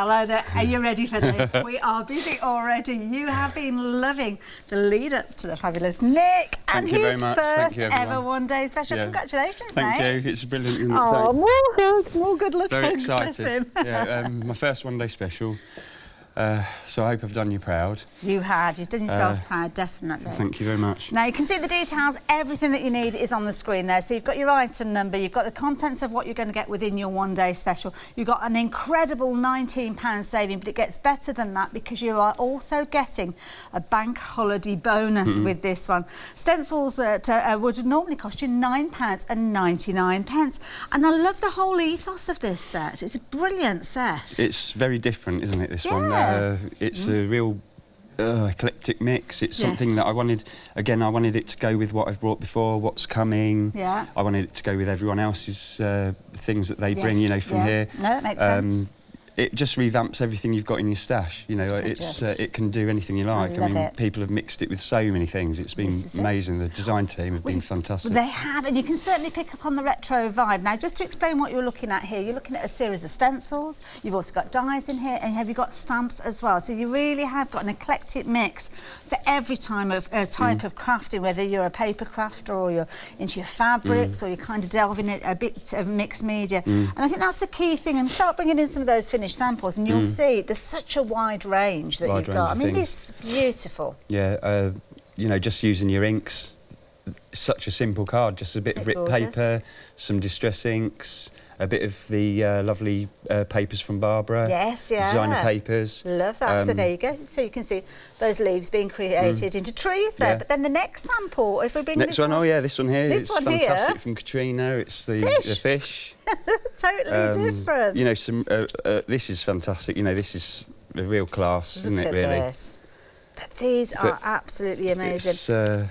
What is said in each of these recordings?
Hello there. Are you ready for this? We are busy already. You have been loving the lead up to the fabulous Nick and his first ever one-day special. Congratulations, Thank mate. you. It's brilliant. Oh, more hugs, more good luck. Very excited. Yeah, my first one-day special. So I hope I've done you proud. You have. You've done yourself proud, definitely. Thank you very much. Now you can see the details. Everything that you need is on the screen there. So you've got your item number, you've got the contents of what you're going to get within your one-day special. You've got an incredible £19 saving, but it gets better than that because you are also getting a bank holiday bonus with this one. Stencils that would normally cost you £9.99. And I love the whole ethos of this set. It's a brilliant set. It's very different, isn't it, this one? It's a real eclectic mix. It's something that I wanted, again, I wanted it to go with what I've brought before, what's coming. I wanted it to go with everyone else's things that they bring, you know, from here. No, that makes sense. It just revamps everything you've got in your stash. You know, it can do anything you like. I mean, people have mixed it with so many things. It's been amazing. The design team have been fantastic. They have, and you can certainly pick up on the retro vibe. Now, just to explain what you're looking at here, you're looking at a series of stencils. You've also got dies in here, and you've got stamps as well. So you really have got an eclectic mix for every type of crafting, whether you're a paper crafter or you're into your fabrics or you're kind of delving in a bit of mixed media. And I think that's the key thing. And start bringing in some of those finished samples, and you'll see there's such a wide range that you've got. I mean, this is beautiful. Yeah, you know, just using your inks, such a simple card, just a bit of ripped paper, some distress inks, a bit of the lovely papers from Barbara. Designer papers. Love that. So there you go. So you can see those leaves being created into trees there. But then the next sample, if we bring this one, this one here. This one fantastic from Katrina. It's the fish. Totally different. You know, this is fantastic. You know, this is a real class, isn't it? Really. This. But these are absolutely amazing.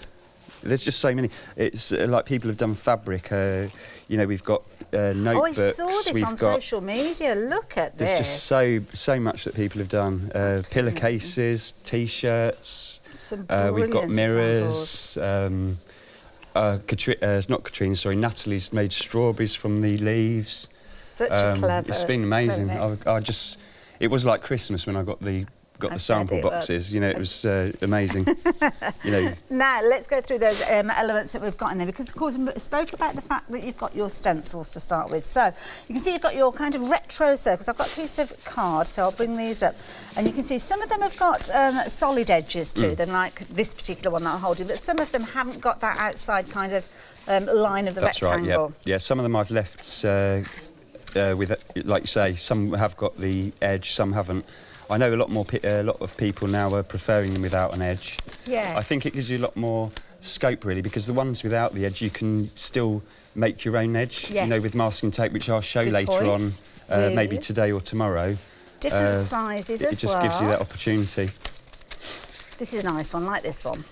There's just so many. It's like people have done fabric. You know, we've got notebooks. Oh, I saw this on social media. Look at this. There's just so much that people have done. Pillowcases, T-shirts. We've got mirrors. Not Katrina, sorry, Natalie's made strawberries from the leaves. Such a clever. It's been amazing. It was like Christmas when I got the sample boxes. You know, it was amazing. You know. Now let's go through those elements that we've got in there, because of course we spoke about the fact that you've got your stencils to start with. So you can see you've got your kind of retro circles. I've got a piece of card, so I'll bring these up, and you can see some of them have got solid edges to them, like this particular one that I'm holding, but some of them haven't got that outside kind of line of the rectangle. That's right. Yeah. Some of them I've left with, like you say, some have got the edge, some haven't. I know a lot of people now are preferring them without an edge. I think it gives you a lot more scope, really, because the ones without the edge, you can still make your own edge, you know, with masking tape, which I'll show later on, maybe today or tomorrow. Different sizes as well. It just gives you that opportunity. This is a nice one, like this one.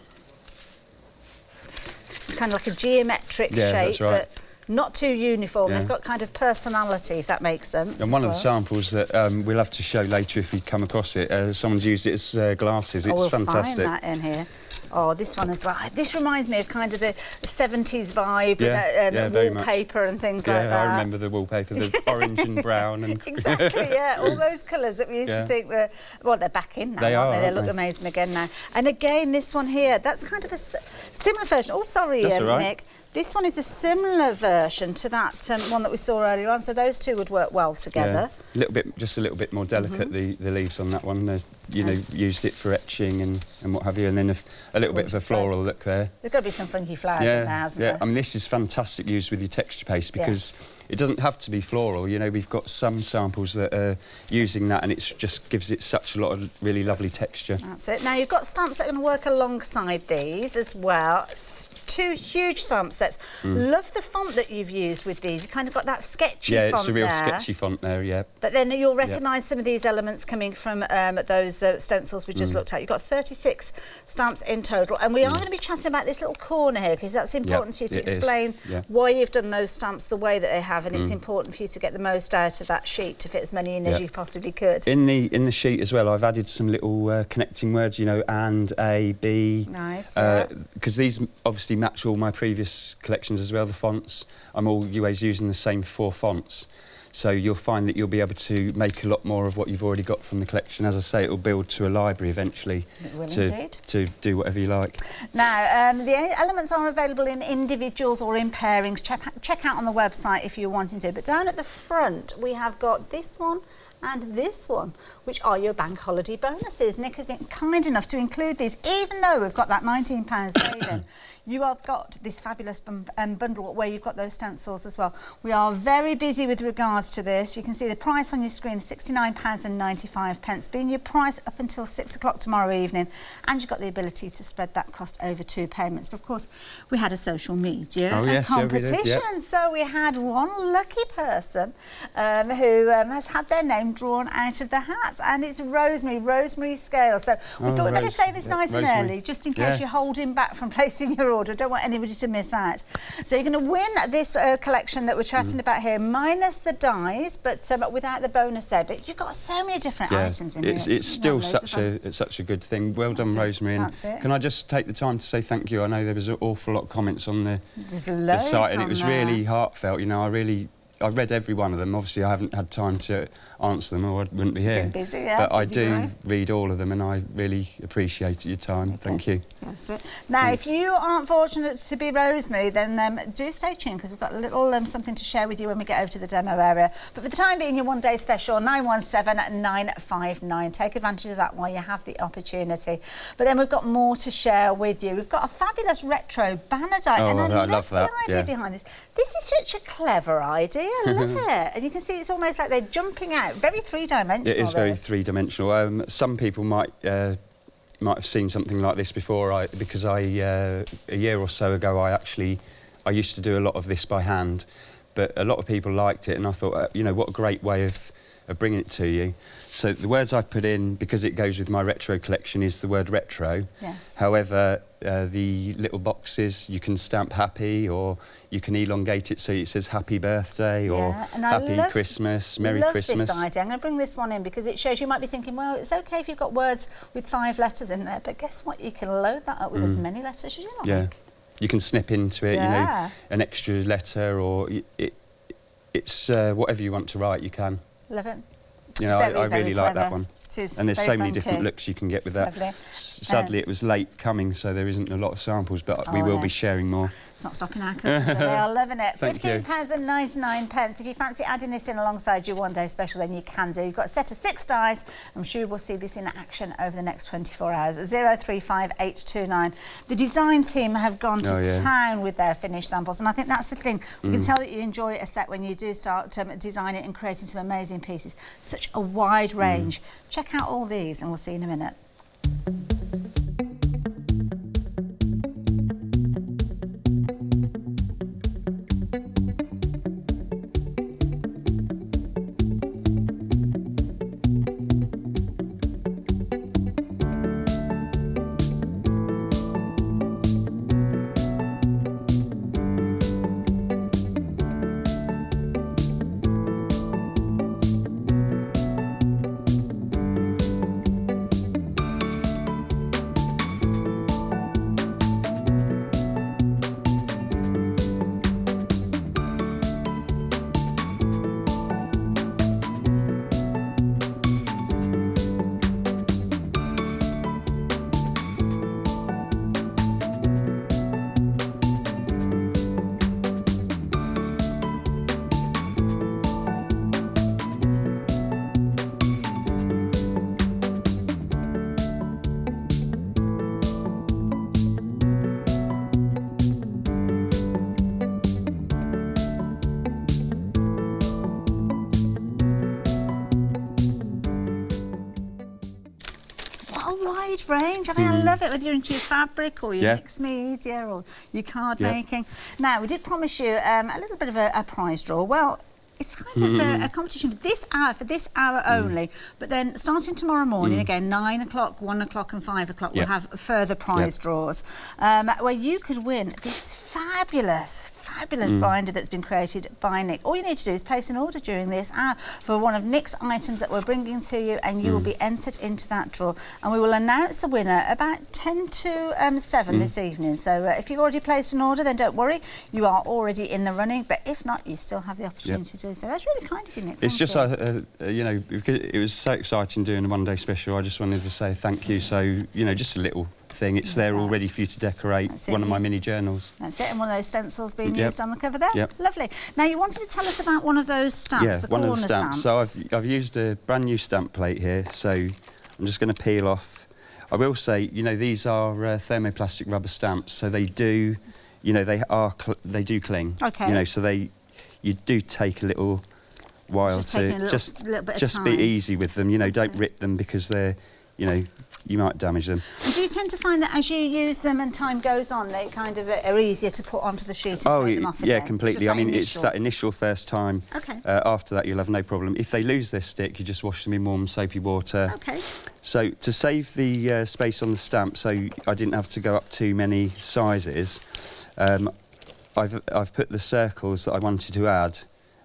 Kind of like a geometric shape, that's right. But not too uniform. They've got kind of personality, if that makes sense. And one of the samples that we'll have to show later if we come across it, someone's used it as glasses. It's fantastic. We'll find that in here. Oh, this one as well. This reminds me of kind of the 70s vibe with wallpaper and things like that. Yeah, I remember the wallpaper, the orange and brown. And exactly, all those colours that we used to think were, well, they're back in now, aren't they? They look amazing again now. And again, this one here, that's kind of a similar version. Oh, sorry, Nick. This one is a similar version to that one that we saw earlier on, so those two would work well together. Just a little bit more delicate, the leaves on that one. You know, used it for etching and what have you, and then a little bit of a floral look there. There's got to be some funky flowers in there, hasn't there? I mean, this is fantastic used with your texture paste, because it doesn't have to be floral. You know, we've got some samples that are using that, and it just gives it such a lot of really lovely texture. That's it. Now, you've got stamps that are going to work alongside these as well. Two huge stamp sets. Love the font that you've used with these. You kind of got that sketchy font there. Yeah, it's a real sketchy font there, But then you'll recognise some of these elements coming from those stencils we just looked at. You've got 36 stamps in total, and we are going to be chatting about this little corner here, because that's important to you to explain why you've done those stamps the way that they have, and it's important for you to get the most out of that sheet to fit as many in as you possibly could. In the sheet as well, I've added some little connecting words, you know, and, A, B. Nice. Because these obviously match all my previous collections as well, the fonts. I'm always using the same 4 fonts. So you'll find that you'll be able to make a lot more of what you've already got from the collection. As I say, it will build to a library eventually to do whatever you like. Now, the elements are available in individuals or in pairings. Check out on the website if you're wanting to. But down at the front, we have got this one and this one, which are your bank holiday bonuses. Nick has been kind enough to include these, even though we've got that £19 saving. You have got this fabulous bundle where you've got those stencils as well. We are very busy with regards to this. You can see the price on your screen, £69.95, being your price up until 6 o'clock tomorrow evening. And you've got the ability to spread that cost over 2 payments. But of course, we had a social media competition. Yeah, we did, So we had one lucky person who has had their name drawn out of the hat, and it's Rosemary Scale. So we thought we'd better say this nice and early, just in case you're holding back from placing your order. Don't want anybody to miss out. So you're going to win this collection that we're chatting about here, minus the dies, but without the bonus there. But you've got so many different items in here. It's still such a good thing. Well done, Rosemary. And can I just take the time to say thank you? I know there was an awful lot of comments on the site, and it was really heartfelt. You know, I read every one of them. Obviously, I haven't had time to answer them, or I wouldn't be here. Busy, but I do read all of them, and I really appreciate your time. Thank you. That's it. Now, if you aren't fortunate to be Rosemary, then do stay tuned, because we've got a little something to share with you when we get over to the demo area. But for the time being, your one-day special, 917959. Take advantage of that while you have the opportunity. But then we've got more to share with you. We've got a fabulous retro banner die, and I love the idea behind this. This is such a clever idea. I love it. And you can see it's almost like they're jumping out. Very three-dimensional. It is very three-dimensional. Some people might have seen something like this before. Because a year or so ago, I used to do a lot of this by hand, but a lot of people liked it, and I thought, you know, what a great way of bringing it to you. So the words I've put in, because it goes with my retro collection, is the word retro. Yes. However, the little boxes, you can stamp happy, or you can elongate it so it says happy birthday, or happy Christmas, Merry Christmas. This idea. I'm going to bring this one in because it shows, you might be thinking, well, it's okay if you've got words with 5 letters in there, but guess what? You can load that up with as many letters as you like. Yeah. You can snip into it, you know, an extra letter, or it's whatever you want to write, you can. Love it. You know, I really like that one. And there's so many different looks you can get with that. Lovely. Sadly, it was late coming, so there isn't a lot of samples, but we will be sharing more. It's not stopping our customers. They are loving it. £15.99. If you fancy adding this in alongside your one-day special, then you can do. You've got a set of 6 dies. I'm sure we'll see this in action over the next 24 hours. 035829. The design team have gone to town with their finished samples, and I think that's the thing. We can tell that you enjoy a set when you do start designing and creating some amazing pieces. Such a wide range. Check out all these, and we'll see you in a minute. Range. I mean, I love it, whether you're into your fabric or your mixed media or your card making. Now, we did promise you a little bit of a prize draw. Well, it's kind of a competition for this hour only. But then starting tomorrow morning, again, 9 o'clock, 1 o'clock and 5 o'clock, we'll have further prize draws where you could win this fabulous fabulous binder that's been created by Nick. All you need to do is place an order during this hour for one of Nick's items that we're bringing to you, and you will be entered into that draw. And we will announce the winner about 10 to 7 this evening. So if you've already placed an order, then don't worry, you are already in the running. But if not, you still have the opportunity to do so. That's really kind of you, Nick. It's just, you know, because it was so exciting doing the one-day special. I just wanted to say thank you. So, you know, just a little thing. It's there all ready for you to decorate one of my mini journals. That's it, and one of those stencils being used on the cover there. Yep. Lovely. Now, you wanted to tell us about one of those stamps, the one corner of the stamps. So I've used a brand new stamp plate here. So I'm just going to peel off. I will say, you know, these are thermoplastic rubber stamps, so they do, you know, they do cling. Okay. You know, so you do take a little while to just be easy with them. You know, don't rip them because they're, you know, you might damage them. And do you tend to find that as you use them and time goes on, they kind of are easier to put onto the sheet and take them off again? Yeah, completely. I mean, it's that initial first time. Okay. After that, you'll have no problem. If they lose their stick, you just wash them in warm soapy water. Okay. So to save the space on the stamp, so I didn't have to go up too many sizes, I've put the circles that I wanted to add,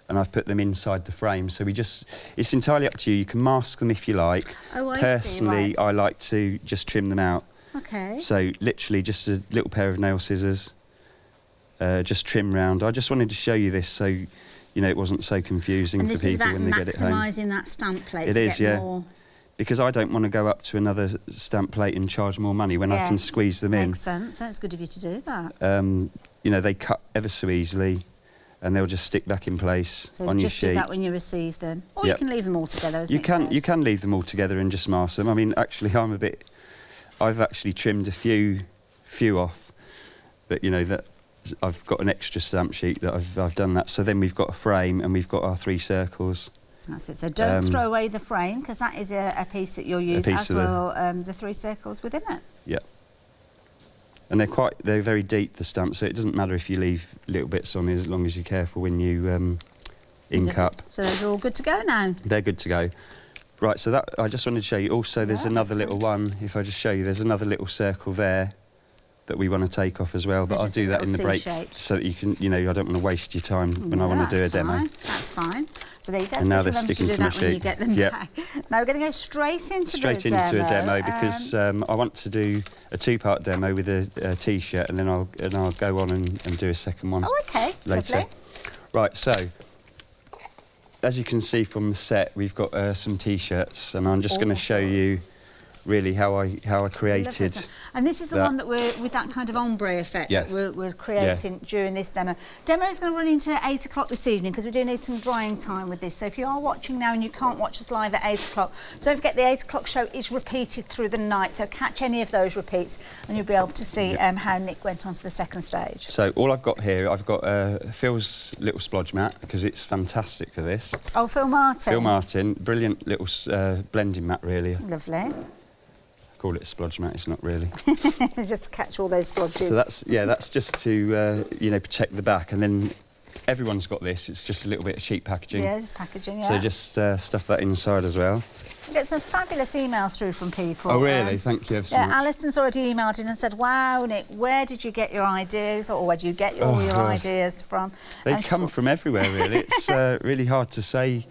and I've put them inside the frame. So it's entirely up to you. You can mask them if you like. Oh, I Personally, see, right. I like to just trim them out. Okay. So literally just a little pair of nail scissors, just trim round. I just wanted to show you this so, you know, it wasn't so confusing for people when they get it home. And this is about maximising that stamp plate to get more... Because I don't want to go up to another stamp plate and charge more money when I can squeeze them in. Makes sense. That's good of you to do that. You know, they cut ever so easily, and they'll just stick back in place on your sheet. So just do that when you receive them, or you can leave them all together. As you can leave them all together and just mask them. I mean, actually, I've actually trimmed a few off, but you know that I've got an extra stamp sheet that I've done that. So then we've got a frame and we've got our 3 circles. That's it. So don't throw away the frame, because that is a piece that you'll use, as well the 3 circles within it. Yeah. And they're very deep, the stamps, so it doesn't matter if you leave little bits on as long as you're careful when you ink up. So those are all good to go now? They're good to go. Right, so that I just wanted to show you. Also, there's another little one. If I just show you, there's another little circle there that we want to take off as well, but I'll do that in the break so that you can, you know, I don't want to waste your time when I want to do a demo. That's fine. So there you go. And now they're sticking to my sheet. When you get them back. Now we're going to go straight into a demo because I want to do a 2-part demo with a T-shirt, and then I'll go on and do a second one. Oh, okay. Later. Lovely. Right, so as you can see from the set, we've got some T-shirts, and I'm just going to show you really how I created. And this is the one that we're with that kind of ombre effect that we're creating during this demo. Demo is going to run into 8 o'clock this evening because we do need some drying time with this. So if you are watching now and you can't watch us live at 8 o'clock, don't forget the 8 o'clock show is repeated through the night. So catch any of those repeats and you'll be able to see how Nick went on to the second stage. So all I've got here, I've got Phil's little splodge mat because it's fantastic for this. Oh, Phil Martin. Phil Martin, brilliant little blending mat, really. Lovely. Call it a splodge mat, it's not really. Just to catch all those splodges. So that's just to you know, protect the back, and then everyone's got this. It's just a little bit of cheap packaging. Yeah, just packaging. Yeah. So just stuff that inside as well. We get some fabulous emails through from people. Oh really? Thank you. Yeah, Alison's already emailed in and said, "Wow, Nick, where did you get your ideas, or where do you get all your ideas from?" They come from everywhere, really. It's really hard to say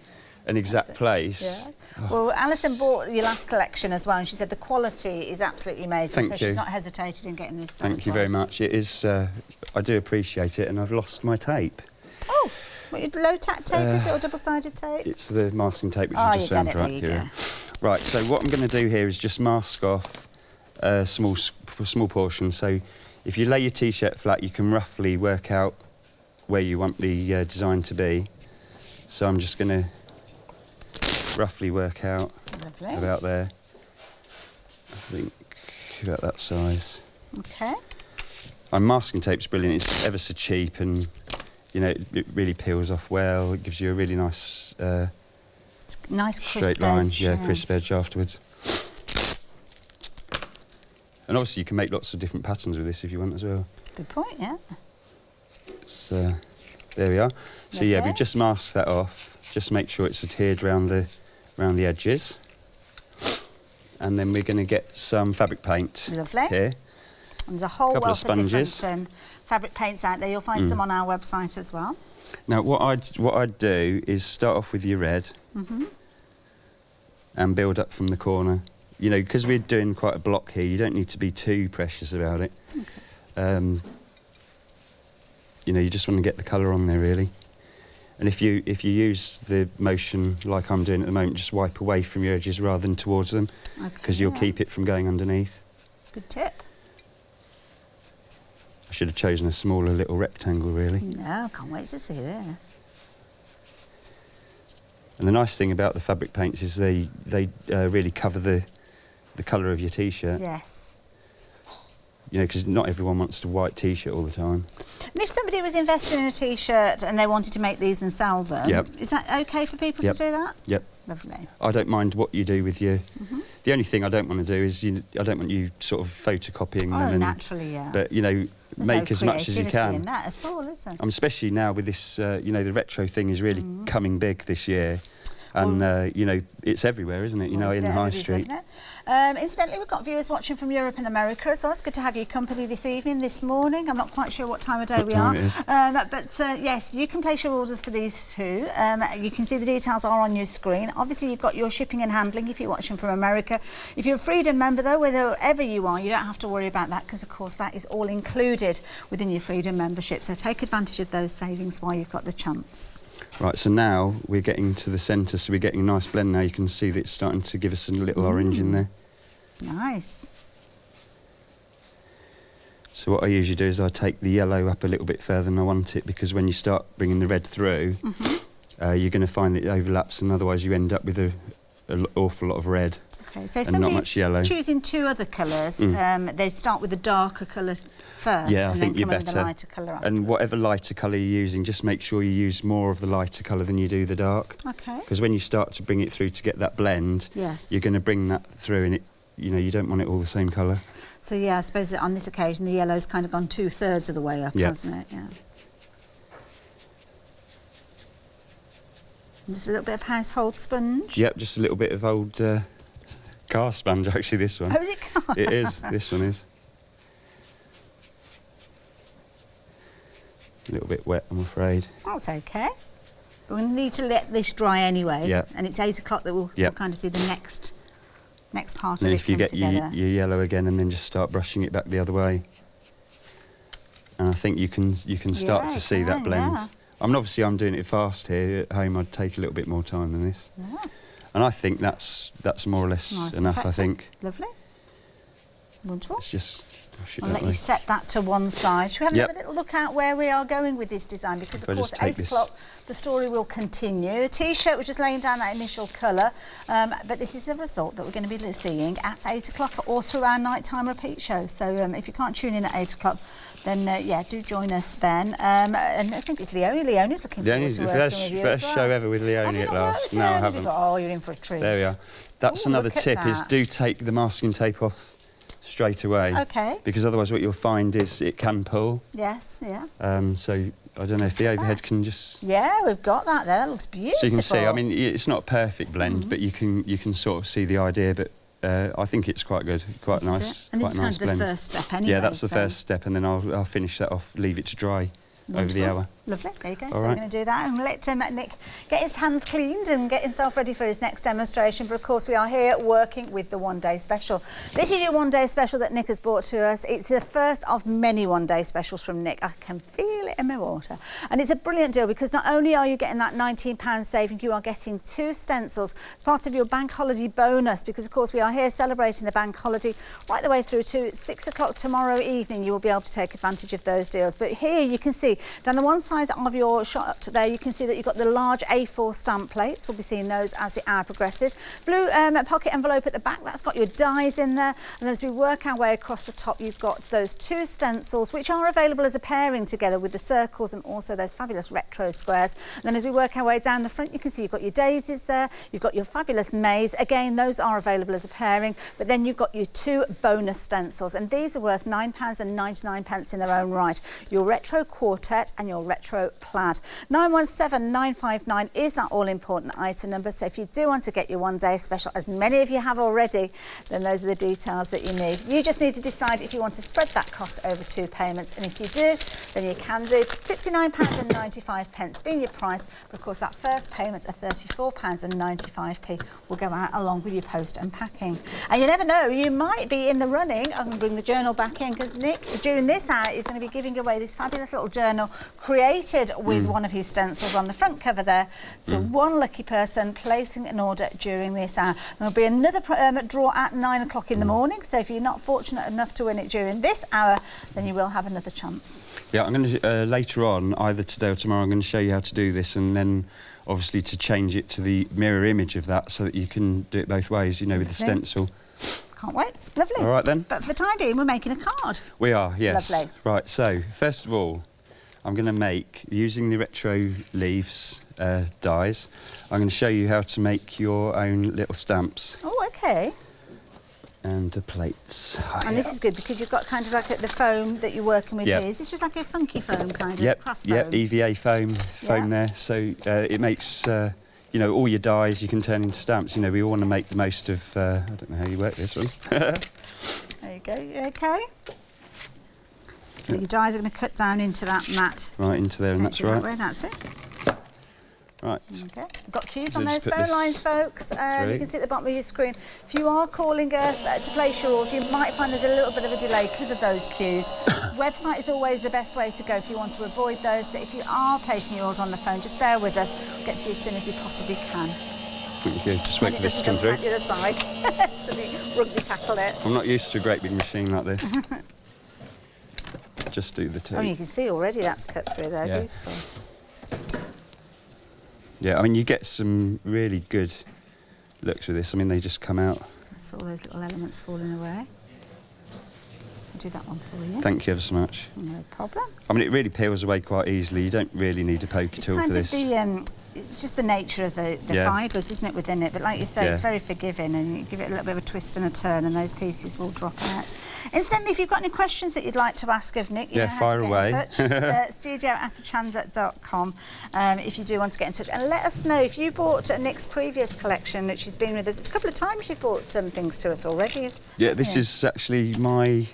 an exact place. Yeah. Well, Alison bought your last collection as well, and she said the quality is absolutely amazing. Thank so you. She's not hesitated in getting this. Thank you very much. It is. I do appreciate it, and I've lost my tape. Oh, what, low tack tape is it, or double-sided tape? It's the masking tape which you just found right here. Right. So what I'm going to do here is just mask off a small portion. So if you lay your T-shirt flat, you can roughly work out where you want the design to be. So I'm just going to roughly work out about there. I think about that size. Okay. Masking tape's brilliant. It's ever so cheap, and you know it really peels off well. It gives you a really nice, nice straight line. Crisp edge afterwards. And obviously you can make lots of different patterns with this if you want as well. Good point. Yeah. So there we are. So yeah, we've just masked that off. Just make sure it's adhered around the edges, and then we're going to get some fabric paint here. And there's a whole Couple wealth of of different sponges. fabric paints out there. You'll find some on our website as well. Now, what I'd do is start off with your red and build up from the corner. You know, because we're doing quite a block here, you don't need to be too precious about it. Okay. You know, you just want to get the colour on there, really. And if you use the motion like I'm doing at the moment, just wipe away from your edges rather than towards them, because you'll keep it from going underneath. Good tip. I should have chosen a smaller little rectangle, really. No, I can't wait to see this. And the nice thing about the fabric paints is they really cover the colour of your t-shirt. Yes. You know, because not everyone wants a white t-shirt all the time. And if somebody was investing in a t-shirt and they wanted to make these and sell them, is that okay for people to do that? Yep. Lovely. I don't mind what you do with your... The only thing I don't want to do is I don't want you sort of photocopying them. Oh, naturally, yeah. But, you know, make as much as you can. In that at all, is there? Especially now with this, you know, the retro thing is really coming big this year. And, you know, it's everywhere, isn't it? You know, in the high street. Incidentally, we've got viewers watching from Europe and America as well. It's good to have you company this morning. I'm not quite sure what time of day we are. But yes, you can place your orders for these too. You can see the details are on your screen. Obviously, you've got your shipping and handling if you're watching from America. If you're a Freedom member, though, wherever you are, you don't have to worry about that because, of course, that is all included within your Freedom membership. So take advantage of those savings while you've got the chance. Right, so now we're getting to the centre, so we're getting a nice blend now. You can see that it's starting to give us a little orange in there. Nice. So what I usually do is I take the yellow up a little bit further than I want it, because when you start bringing the red through, you're going to find that it overlaps, and otherwise you end up with an awful lot of red. Okay, so and not much yellow. Choosing two other colours, they start with the darker colour first, yeah, and I think then you're come better. in the lighter colour afterwards. And whatever lighter colour you're using, just make sure you use more of the lighter colour than you do the dark. Okay. Because when you start to bring it through to get that blend, you're going to bring that through, and you know, you don't want it all the same colour. So yeah, I suppose that on this occasion the yellow's kind of gone 2/3 of the way up, hasn't it? Yeah. And just a little bit of household sponge. Yep, just a little bit of old car sponge, actually, this one. Oh, is it car? It is, this one is. A little bit wet, I'm afraid. That's okay. But we need to let this dry anyway. Yeah. And it's 8 o'clock that we'll kind of see the next part and of it if you get your yellow again, and then just start brushing it back the other way. And I think you can start to see that blend. Yeah. I mean, obviously I'm doing it fast here. At home I'd take a little bit more time than this. Yeah. And I think that's more or less enough, I think. Lovely. Wonderful. It's just... I'll let you set that to one side. Should we have another little look at where we are going with this design? Because, of course, at 8 o'clock, the story will continue. The T-shirt was just laying down that initial colour, but this is the result that we're going to be seeing at 8 o'clock or through our nighttime repeat show. So if you can't tune in at 8 o'clock, then, yeah, do join us then. And I think it's Leonie. Leonie's looking forward to working with you first show ever with Leonie at last. No, I haven't. Oh, you're in for a treat. There we are. That's another tip, is do take the masking tape off straight away. Okay. Because otherwise what you'll find is it can pull. Yes, yeah. So I don't know if the overhead can just... Yeah, we've got that there. That looks beautiful. So you can see, I mean, it's not a perfect blend, but you can sort of see the idea, but I think it's quite good, quite nice. And this quite is nice kind of blend. the first step anyway. Yeah, that's the first step, and then I'll finish that off, leave it to dry. Wonderful. Over the hour. Lovely, there you go. So we're going to do that and let Nick get his hands cleaned and get himself ready for his next demonstration. But of course we are here working with the one-day special. This is your one-day special that Nick has brought to us. It's the first of many one-day specials from Nick. I can feel it in my water. And it's a brilliant deal because not only are you getting that £19 saving, you are getting 2 stencils as part of your bank holiday bonus, because of course we are here celebrating the bank holiday right the way through to 6 o'clock tomorrow evening. You will be able to take advantage of those deals. But here you can see down the one side of your shot there, you can see that you've got the large A4 stamp plates. We'll be seeing those as the hour progresses. Blue pocket envelope at the back, that's got your dies in there. And as we work our way across the top, you've got those 2 stencils, which are available as a pairing together with the circles and also those fabulous retro squares. And then as we work our way down the front, you can see you've got your daisies there. You've got your fabulous maze. Again, those are available as a pairing. But then you've got your 2 bonus stencils. And these are worth £9.99 in their own right. Your retro quarter quartet and your retro plaid. 917959 is that all-important item number, so if you do want to get your one-day special, as many of you have already, then those are the details that you need. You just need to decide if you want to spread that cost over 2 payments, and if you do, then you can do. £69.95 being your price, but of course that first payment of £34.95 will go out along with your post and packing. And you never know, you might be in the running. I'm going to bring the journal back in because Nick, during this hour, is going to be giving away this fabulous little journal created with one of his stencils on the front cover there. So one lucky person placing an order during this hour. There'll be another draw at 9 o'clock in the morning, so if you're not fortunate enough to win it during this hour, then you will have another chance. Yeah, I'm going to, later on, either today or tomorrow, I'm going to show you how to do this, and then obviously to change it to the mirror image of that so that you can do it both ways, you know, with the stencil. Can't wait. Lovely. All right then. But for the time being, we're making a card. We are, yes. Lovely. Right, so first of all, I'm going to make, using the retro leaves dies, I'm going to show you how to make your own little stamps. Oh, okay. And the plates. And this is good because you've got kind of like the foam that you're working with here. Is this just like a funky foam kind of craft foam? Yep, EVA foam there. So it makes, you know, all your dies you can turn into stamps. You know, we all want to make the most of, I don't know how you work this one. There you go, you okay? So your dies are going to cut down into that mat. Right, into there, and that's right. That's it. Right. Okay. We've got cues on those phone lines, folks. You can see at the bottom of your screen. If you are calling us to place your order, you might find there's a little bit of a delay because of those cues. Website is always the best way to go if you want to avoid those, but if you are placing your order on the phone, just bear with us. We'll get to you as soon as we possibly can. Thank you. Just wait for this to come through. The other side. So we rugby tackle it. I'm not used to a great big machine like this. Just do the two. Oh, you can see already that's cut through there. Yeah. Beautiful. Yeah, I mean, you get some really good looks with this. I mean, they just come out. That's all those little elements falling away. I'll do that one for you. Thank you ever so much. No problem. I mean, it really peels away quite easily. You don't really need a poker tool for this. It's just the nature of the fibres, isn't it, within it? But like you say, it's very forgiving, and you give it a little bit of a twist and a turn, and those pieces will drop out. Incidentally, if you've got any questions that you'd like to ask of Nick, you know how fire to away. get in touch. studio@hochanda.com if you do want to get in touch. And let us know if you bought Nick's previous collection, which has been with us. It's a couple of times you've bought some things to us already. Yeah, this is actually my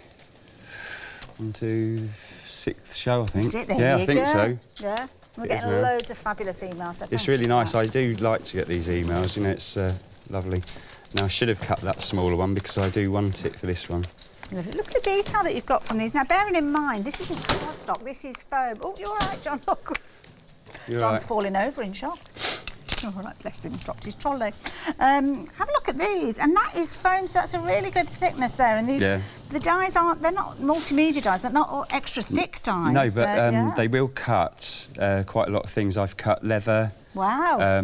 6th show, I think. Is it? There yeah, you I think go. so. Yeah. We're getting loads of fabulous emails. So it's really nice. I do like to get these emails, you know, it's lovely. Now, I should have cut that smaller one because I do want it for this one. Look at the detail that you've got from these. Now, bearing in mind, this isn't cardstock, this is foam. Oh, you're all right, John. Look. John's falling over in shock. All right, bless him, dropped his trolley. Have a look at these, and that is foam, so that's a really good thickness there. And these, the dies they're not multimedia dies, they're not all extra thick dies. No, but they will cut quite a lot of things. I've cut leather. Wow.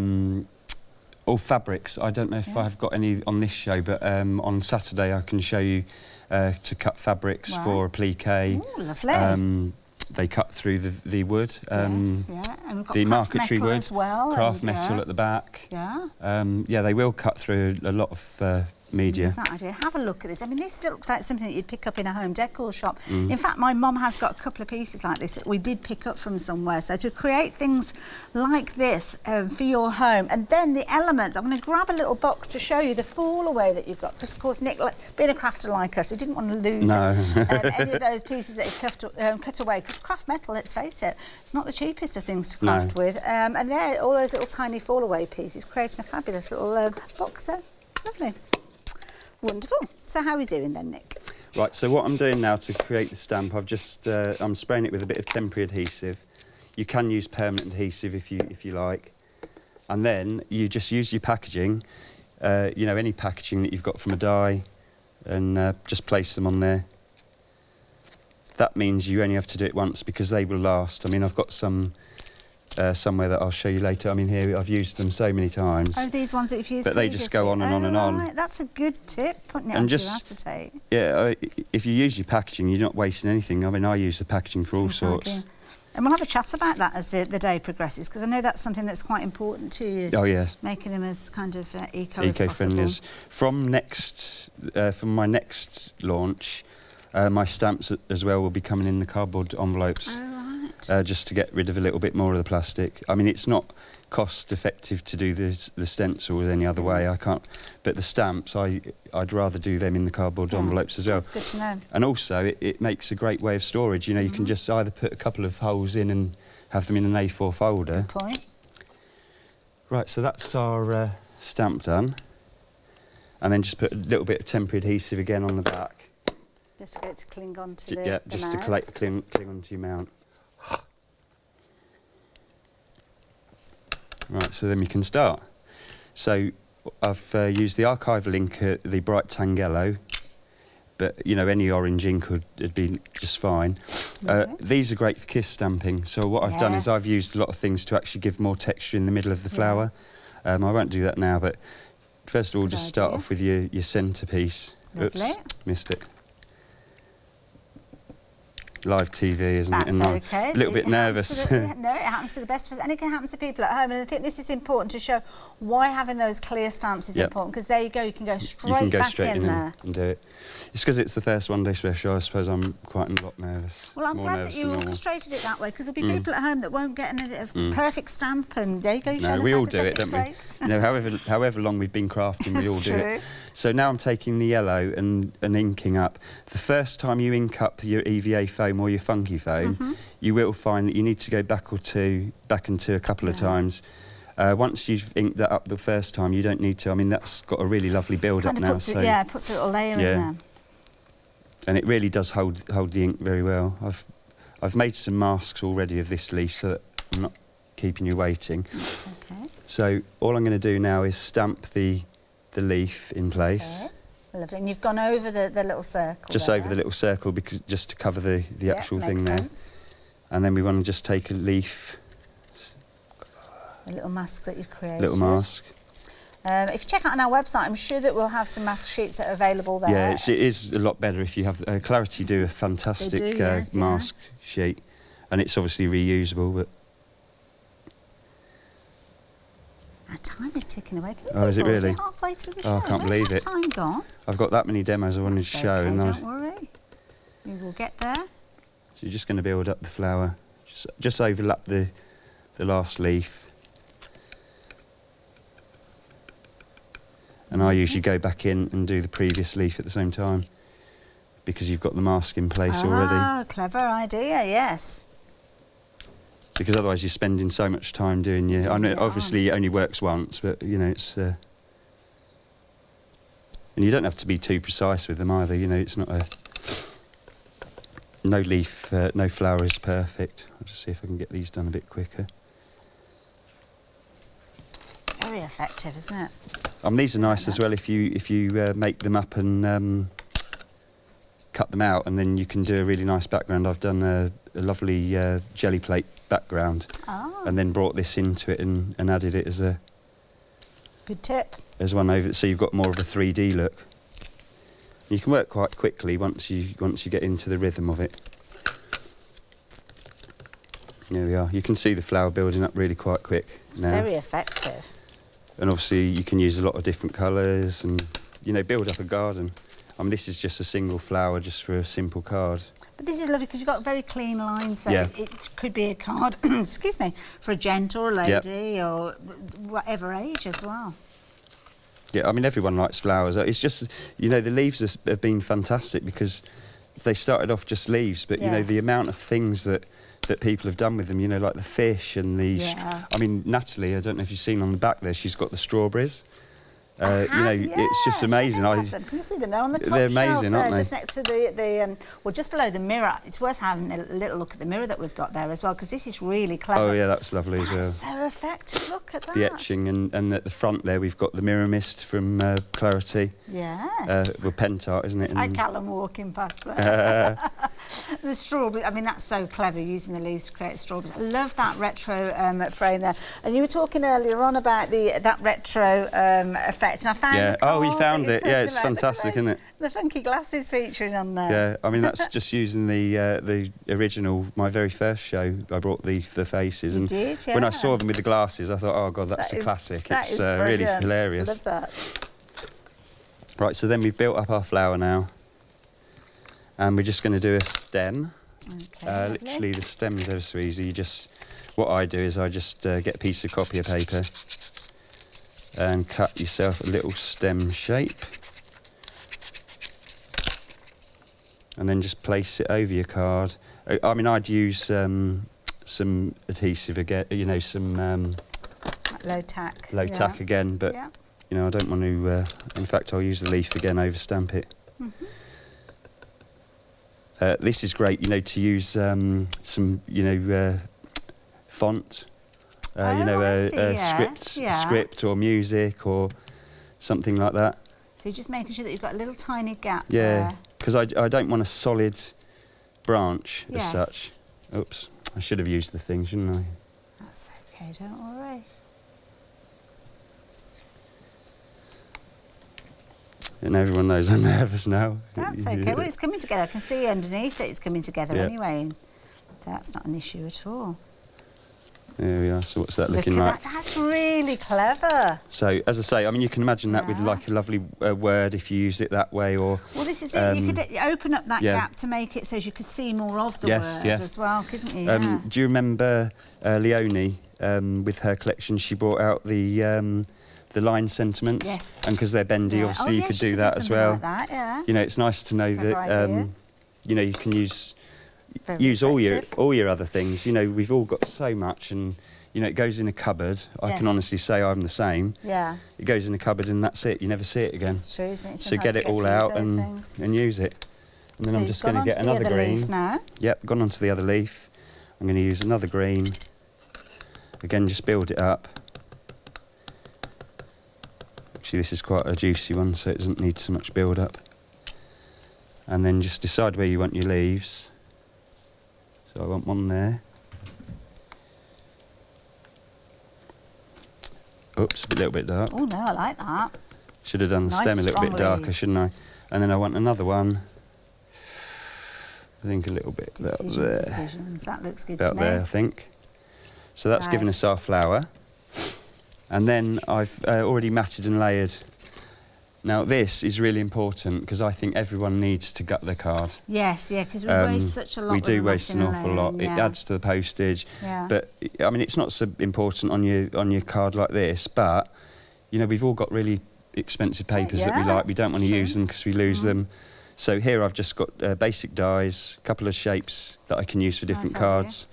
All fabrics. I don't know if I've got any on this show, but on Saturday I can show you to cut fabrics for applique. Ooh, lovely. They cut through the wood, and we've got the marquetry wood, as well, craft metal at the back. Yeah, they will cut through a lot of media. That idea. Have a look at this. I mean, this looks like something that you'd pick up in a home decor shop. In fact, my mum has got a couple of pieces like this that we did pick up from somewhere. So to create things like this for your home, and then the elements, I'm going to grab a little box to show you the fall away that you've got, because of course Nick, being a crafter like us, he didn't want to lose any of those pieces that he cut away, because craft metal, let's face it, it's not the cheapest of things to craft with. And there, all those little tiny fall away pieces, creating a fabulous little box there. Lovely. Wonderful. So how are we doing then, Nick? Right, so what I'm doing now to create the stamp, I'm spraying it with a bit of temporary adhesive. You can use permanent adhesive if you like. And then you just use your packaging, you know, any packaging that you've got from a die, and just place them on there. That means you only have to do it once because they will last. I mean, I've got some somewhere that I'll show you later. I mean, here I've used them so many times. Oh, these ones that you've used previously? They just go on and on and on. Right. That's a good tip, putting it onto your acetate. Yeah, if you use your packaging, you're not wasting anything. I mean, I use the packaging for all sorts. And we'll have a chat about that as the day progresses, because I know that's something that's quite important to you. Oh, yeah. Making them as kind of eco-friendly. From my next launch, my stamps as well will be coming in the cardboard envelopes. Oh, right. just to get rid of a little bit more of the plastic. I mean, it's not cost effective to do the stencils any other way. I can't, but the stamps, I'd rather do them in the cardboard envelopes as well. That's good to know. And also, it makes a great way of storage. You know, you can just either put a couple of holes in and have them in an A4 folder. Good point. Right, so that's our stamp done. And then just put a little bit of temporary adhesive again on the back. Just to get it to cling onto the Yeah, just to cling onto your mount. Right, so then we can start. So I've used the archival ink, the bright Tangelo, but you know, any orange ink would be just fine. These are great for kiss stamping. So what I've done is I've used a lot of things to actually give more texture in the middle of the flower. I won't do that now, but first of all, just start off with your centrepiece. Lovely. Oops, missed it. Live TV, isn't it? That's okay. A little bit nervous. No, it happens to the best of us, and it can happen to people at home. And I think this is important to show why having those clear stamps is important, because there you go, you can go straight back in there and do it. It's because it's the first one day special. I suppose I'm quite a lot nervous. Well, I'm glad that you orchestrated it that way, because there'll be people at home that won't get a perfect stamp, and there you go. No, we all do it, don't we? You know, however long we've been crafting, we all do it. So now I'm taking the yellow and inking up. The first time you ink up your EVA foam or your funky foam, you will find that you need to go back and two a couple of times. Once you've inked that up the first time, you don't need to. I mean, that's got a really lovely build-up now. Puts a little layer in there. And it really does hold the ink very well. I've made some masks already of this leaf, so that I'm not keeping you waiting. Okay. So all I'm going to do now is stamp the leaf in place. Okay. Lovely. And you've gone over the little circle. Just over the little circle, because just to cover the actual thing there. And then we want to just take a leaf. A little mask that you've created. Little mask. If you check out on our website, I'm sure that we'll have some mask sheets that are available there. Yeah, it is a lot better if you have Clarity do a fantastic mask sheet, and it's obviously reusable. But our time is ticking away. Is it really? Halfway through the show. I can't believe it. Time gone? I've got that many demos I wanted to show. Okay, and don't worry. We will get there. So you're just going to build up the flower. Just overlap the last leaf. And I usually go back in and do the previous leaf at the same time, because you've got the mask in place already. Oh, clever idea, yes. Because otherwise you're spending so much time doing your... I know obviously it only works once, but you know, it's... and you don't have to be too precise with them either, you know, it's not a... No leaf, no flower is perfect. I'll just see if I can get these done a bit quicker. Very effective, isn't it? These are nice as well if you make them up and cut them out, and then you can do a really nice background. I've done a lovely jelly plate background, and then brought this into it and added it as a good tip. As one over, so you've got more of a 3D look. You can work quite quickly once you get into the rhythm of it. There we are. You can see the flower building up really quite quick now. Very effective. And obviously you can use a lot of different colours and, you know, build up a garden. I mean, this is just a single flower just for a simple card. But this is lovely because you've got very clean lines, so it could be a card, excuse me, for a gent or a lady or whatever age as well. Yeah, I mean, everyone likes flowers. It's just, you know, the leaves have been fantastic because they started off just leaves, but, you know, the amount of things that people have done with them, you know, like the fish and the... I mean, Natalie, I don't know if you've seen on the back there, she's got the strawberries. You know, it's just amazing. Can you see them? They're on the top They're amazing, shelf aren't they? just next to well, just below the mirror. It's worth having a little look at the mirror that we've got there as well, because this is really clever. Oh yeah, that's lovely as well. So effective. Look at that. The etching, and at the front there we've got the mirror mist from Clarity. Yes. Well, Pentart, isn't it? I Callum walking past there. The strawberry. I mean, that's so clever, using the leaves to create strawberries. I love that retro frame there. And you were talking earlier on about that retro effect. And I found we found it. Yeah, it's fantastic, isn't it? The funky glasses featuring on there. Yeah, I mean, that's just using the original, my very first show. I brought the faces, and when I saw them with the glasses, I thought, oh God, that's a classic. It's really hilarious. I love that. Right, so then we've built up our flower now, and we're just going to do a stem. Okay, literally the stem's ever so easy. What I do is I just get a piece of copy paper and cut yourself a little stem shape, and then just place it over your card. I mean, I'd use some adhesive again, you know, some low tack. Low tack again, but you know, I don't want to. In fact, I'll use the leaf again, overstamp it. This is great, you know, to use some, you know, font. You know, script or music or something like that. So you're just making sure that you've got a little tiny gap there. Yeah, because I don't want a solid branch as such. Oops, I should have used the thing, shouldn't I? That's okay, don't worry. And everyone knows I'm nervous now. That's okay. Well, it's coming together. I can see underneath it it's coming together anyway. That's not an issue at all. There we are. So what's that looking like? That's really clever. So, as I say, I mean, you can imagine that with like a lovely word if you used it that way, or... Well, this is it. You could open up that gap to make it so you could see more of the word as well, couldn't you? Do you remember Leonie, with her collection, she brought out the line sentiments? Yes. And because they're bendy, obviously you could do that as well. Like that, you know, it's nice to know that, you know, you can use all your other things. You know, we've all got so much, and you know, it goes in a cupboard. I can honestly say I'm the same. Yeah. It goes in a cupboard and that's it. You never see it again. It's true, isn't it? So get it all out and use it. And then I'm just going to get another green. Now. Yep, gone onto the other leaf. I'm going to use another green. Again, just build it up. Actually, this is quite a juicy one, so it doesn't need so much build up. And then just decide where you want your leaves. So I want one there. Oops, a little bit dark. Oh no, I like that. Should have done the stem a little bit darker, shouldn't I? And then I want another one. I think a little bit about there. Decisions. That looks good about to me. There, I think. So that's given us our flower. And then I've already matted and layered. Now this is really important because I think everyone needs to gut their card. Yes, yeah, because we waste such a lot. We do waste an awful lot. It adds to the postage. Yeah. But I mean, it's not so important on your card like this. But you know, we've all got really expensive papers that we like. We don't want to use them because we lose them. So here I've just got basic dies, a couple of shapes that I can use for different cards.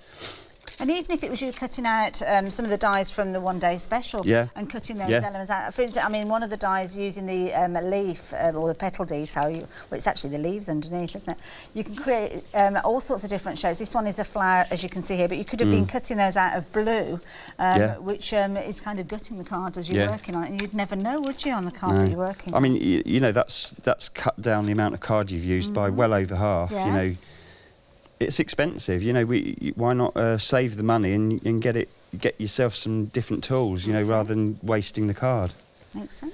And even if it was you cutting out some of the dies from the one-day special and cutting those elements out. For instance, I mean, one of the dies using the leaf or the petal detail, well, it's actually the leaves underneath, isn't it? You can create all sorts of different shapes. This one is a flower, as you can see here, but you could have been cutting those out of blue, which is kind of gutting the card as you're working on it. And you'd never know, would you, on the card that you're working on? I mean, you know, that's cut down the amount of card you've used by well over half, you know. It's expensive, you know. Why not save the money and get yourself some different tools, you know, rather than wasting the card. Makes sense.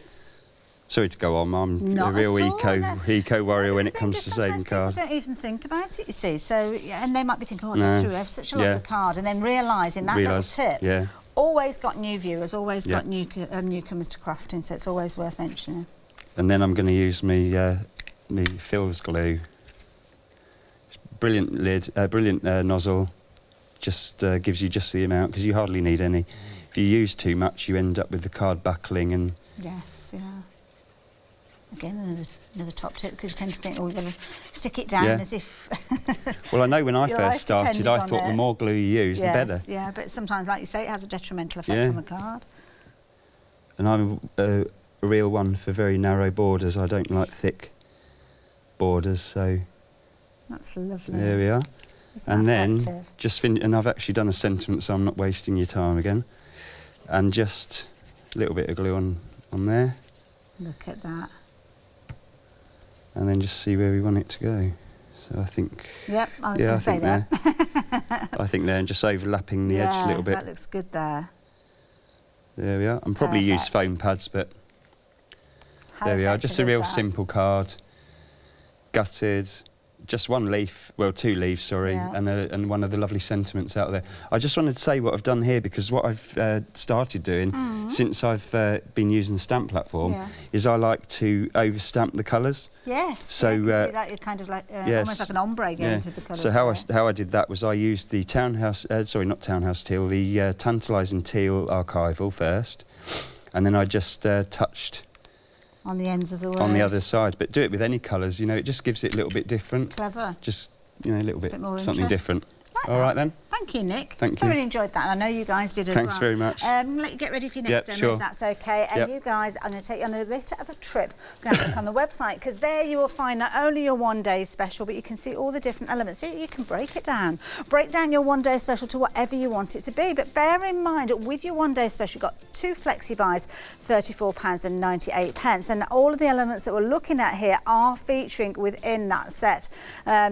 Sorry to go on, I'm a real eco warrior when it comes to saving cards. People don't even think about it, you see. So, and they might be thinking, oh, I have such a lot of card, and then realising that little tip. Always got new viewers, always got newcomers to crafting, so it's always worth mentioning. And then I'm going to use me Phil's glue. Brilliant lid, brilliant nozzle. Just gives you just the amount because you hardly need any. If you use too much, you end up with the card buckling and. Yes, yeah. Again, another top tip because you tend to think, oh, we're going to stick it down as if. Well, I know when I first started, I thought the more glue you use, the better. Yeah, but sometimes, like you say, it has a detrimental effect on the card. And I'm a real one for very narrow borders. I don't like thick borders, so. That's lovely. There we are. And then and I've actually done a sentiment, so I'm not wasting your time again. And just a little bit of glue on there. Look at that. And then just see where we want it to go. So I think. Yep, I was going to say that. I think there, and just overlapping the edge a little bit. That looks good there. There we are. I'm probably use foam pads, but there we are. Just a real simple card. Gutted. just one leaf, well, 2 leaves, sorry, and one of the lovely sentiments out there. I just wanted to say what I've done here, because what I've started doing since I've been using the stamp platform is I like to overstamp the colours. Yes. So you can see that you're kind of like almost like an ombre going through the colours. So how I did that was I used the teal, the tantalising teal archival first, and then I just touched on the ends of the word. On the other side, but do it with any colours, you know, it just gives it a little bit different. Clever. Just, you know, a little bit more something different. Like all right then. Thank you, Nick. Thank you. I really enjoyed that, and I know you guys did as well. Thanks very much. Let you get ready for your next demo, if that's okay. And you guys, I'm going to take you on a bit of a trip. I'm going to look on the website, because there you will find not only your one-day special, but you can see all the different elements. So you can break it down. Break down your one-day special to whatever you want it to be. But bear in mind, with your one-day special, you've got 2 flexi buys, £34.98, and all of the elements that we're looking at here are featuring within that set.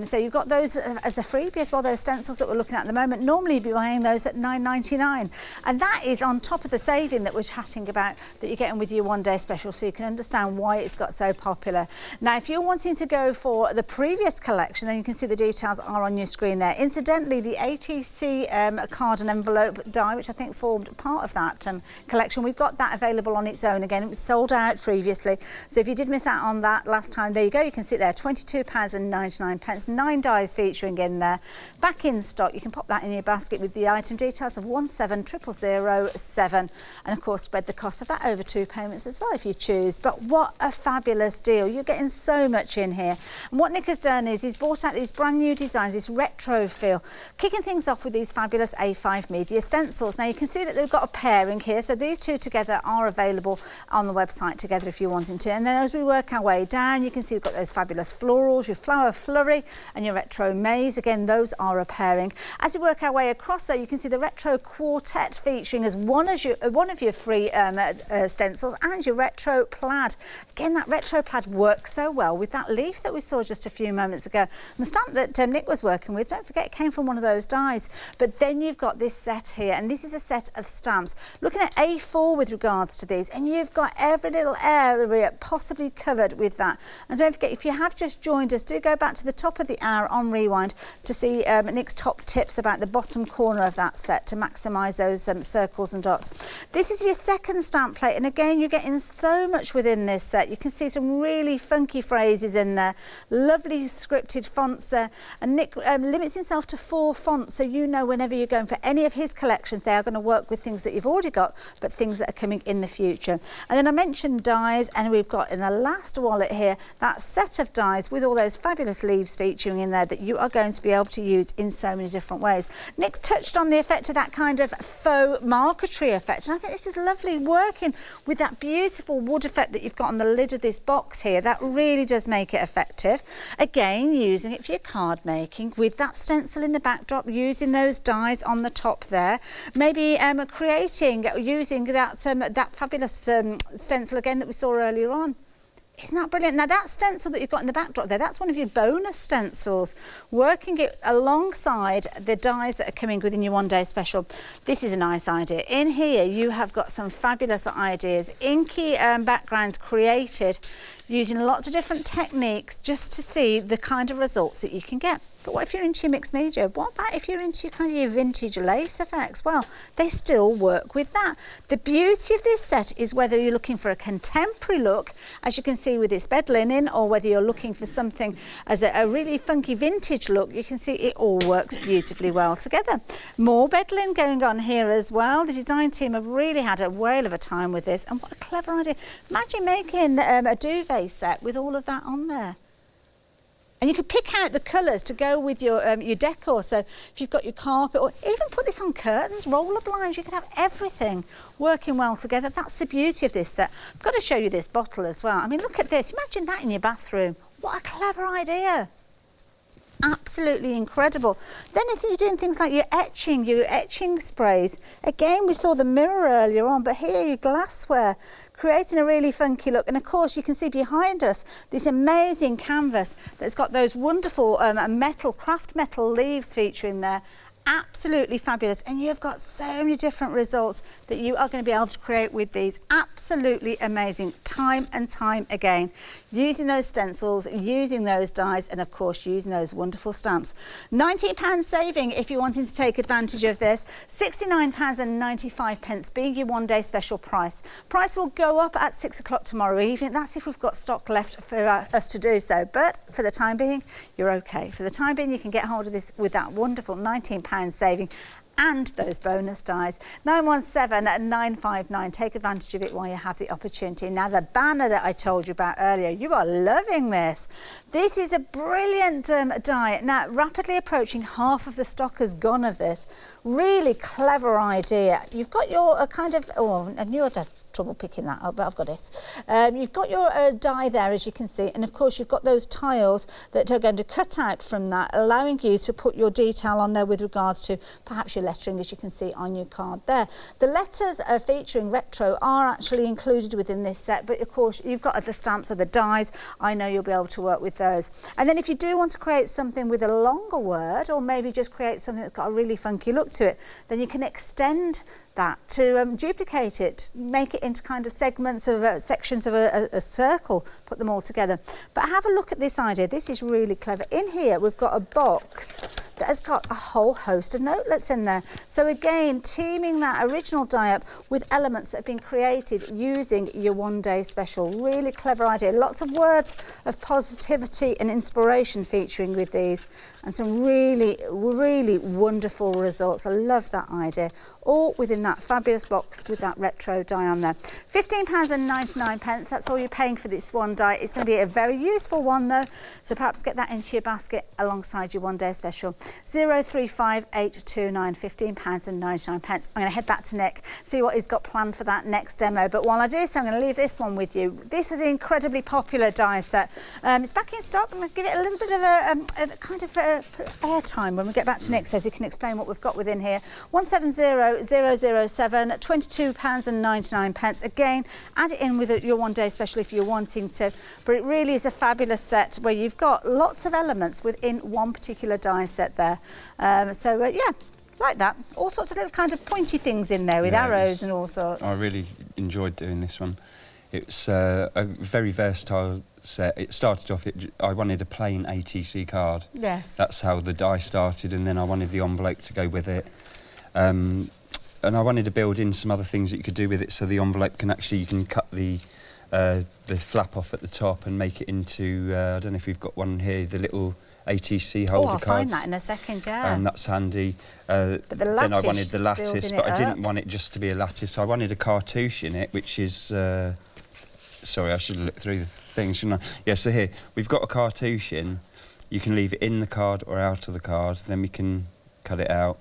So you've got those as a freebie as well. Those stencils that we're looking at the moment, normally you'd be buying those at £9.99, and that is on top of the saving that we're chatting about that you're getting with your one-day special, so you can understand why it's got so popular. Now, if you're wanting to go for the previous collection, then you can see the details are on your screen there. Incidentally, the ATC card and envelope die, which I think formed part of that collection, we've got that available on its own. Again, it was sold out previously, so if you did miss out on that last time, there you go. You can see it there, £22.99, 9 dies featuring in there. Back in stock, you can pop that in your basket with the item details of 17007, and of course spread the cost of that over 2 payments as well if you choose. But what a fabulous deal. You're getting so much in here, and what Nick has done is he's brought out these brand new designs, this retro feel, kicking things off with these fabulous A5 media stencils. Now you can see that they've got a pairing here, so these two together are available on the website together if you're wanting to. And then as we work our way down, you can see we've got those fabulous florals, your flower flurry and your retro maze. Again, those are a pairing. As we work our way across, so you can see the retro quartet featuring as one of your free stencils, and your retro plaid. Again, that retro plaid works so well with that leaf that we saw just a few moments ago. And the stamp that Nick was working with, don't forget, it came from one of those dies. But then you've got this set here, and this is a set of stamps looking at A4 with regards to these, and you've got every little area possibly covered with that. And don't forget, if you have just joined us, do go back to the top of the hour on Rewind to see Nick's top tips about the bottom corner of that set to maximise those circles and dots. This is your second stamp plate, and again, you're getting so much within this set. You can see some really funky phrases in there, lovely scripted fonts there, and Nick limits himself to 4 fonts, so you know whenever you're going for any of his collections, they are going to work with things that you've already got, but things that are coming in the future. And then I mentioned dies, and we've got in the last wallet here that set of dies with all those fabulous leaves featuring in there that you are going to be able to use in so many different ways. Nick touched on the effect of that kind of faux marquetry effect, and I think this is lovely, working with that beautiful wood effect that you've got on the lid of this box here. That really does make it effective. Again, using it for your card making with that stencil in the backdrop, using those dies on the top there, maybe using that fabulous stencil again that we saw earlier on. Isn't that brilliant? Now that stencil that you've got in the backdrop there, that's one of your bonus stencils, working it alongside the dies that are coming within your one-day special. This is a nice idea. In here you have got some fabulous ideas, inky backgrounds created using lots of different techniques just to see the kind of results that you can get. But what if you're into your mixed media? What about if you're into kind of your vintage lace effects? Well, they still work with that. The beauty of this set is whether you're looking for a contemporary look, as you can see with this bed linen, or whether you're looking for something as a really funky vintage look, you can see it all works beautifully well together. More bed linen going on here as well. The design team have really had a whale of a time with this, and what a clever idea. Imagine making a duvet set with all of that on there. And you could pick out the colours to go with your decor. So if you've got your carpet, or even put this on curtains, roller blinds, you could have everything working well together. That's the beauty of this set. I've got to show you this bottle as well. I mean, look at this. Imagine that in your bathroom. What a clever idea. Absolutely incredible. Then if you're doing things like your etching sprays, again, we saw the mirror earlier on, but here your glassware, creating a really funky look. And of course you can see behind us this amazing canvas that's got those wonderful craft metal leaves featuring there. absolutely fabulous, and you've got so many different results that you are going to be able to create with these. Absolutely amazing, time and time again, using those stencils, using those dies, and of course using those wonderful stamps. £19 saving if you're wanting to take advantage of this. £69.95 being your one-day special price. Price will go up at 6 o'clock tomorrow evening. That's if we've got stock left for us to do so, but for the time being you're okay. For the time being you can get hold of this with that wonderful £19 saving and those bonus dies. 917959. Take advantage of it while you have the opportunity. Now the banner that I told you about earlier, you are loving this. This is a brilliant die. Now rapidly approaching half of the stock has gone of this. Really clever idea. You've got your kind of, oh, I knew I'd have trouble picking that up, but I've got it. You've got your die there, as you can see, and of course you've got those tiles that are going to cut out from that, allowing you to put your detail on there with regards to perhaps your lettering, as you can see on your card there. The letters featuring retro are actually included within this set, but of course you've got the stamps or the dies. I know you'll be able to work with those. And then if you do want to create something with a longer word, or maybe just create something that's got a really funky look to it, then you can extend that to duplicate it, make it into kind of segments of sections of a circle, put them all together. But have a look at this idea. This is really clever. In here we've got a box that has got a whole host of notelets in there. So again, teaming that original die up with elements that have been created using your one-day special. Really clever idea. Lots of words of positivity and inspiration featuring with these, and some really, really wonderful results. I love that idea. All within that fabulous box with that retro die on there. £15.99, that's all you're paying for this one die. It's going to be a very useful one though, so perhaps get that into your basket alongside your one day special. 035829, £15.99. I'm going to head back to Nick, see what he's got planned for that next demo, but while I do so I'm going to leave this one with you. This was an incredibly popular die set. It's back in stock. I'm going to give it a little bit of a kind of airtime when we get back to Nick, so he can explain what we've got within here. 170007, £22.99. Again, add it in with your one day special if you're wanting to, but it really is a fabulous set where you've got lots of elements within one particular die set there. Yeah, like that. All sorts of little kind of pointy things in there with arrows and all sorts. I really enjoyed doing this one. It's a very versatile set. It started off, I wanted a plain ATC card. Yes. That's how the die started, and then I wanted the envelope to go with it. And I wanted to build in some other things that you could do with it, so the envelope can actually, you can cut the flap off at the top and make it into, I don't know if we've got one here, the little ATC holder I'll cards. find that in a second, yeah. And that's handy. But the then I wanted the lattice, but I didn't up. want it just to be a lattice. I wanted a cartouche in it, which is, sorry, I should look through the things, shouldn't I? Yeah, so here, we've got a cartouche in. You can leave it in the card or out of the card, then we can cut it out.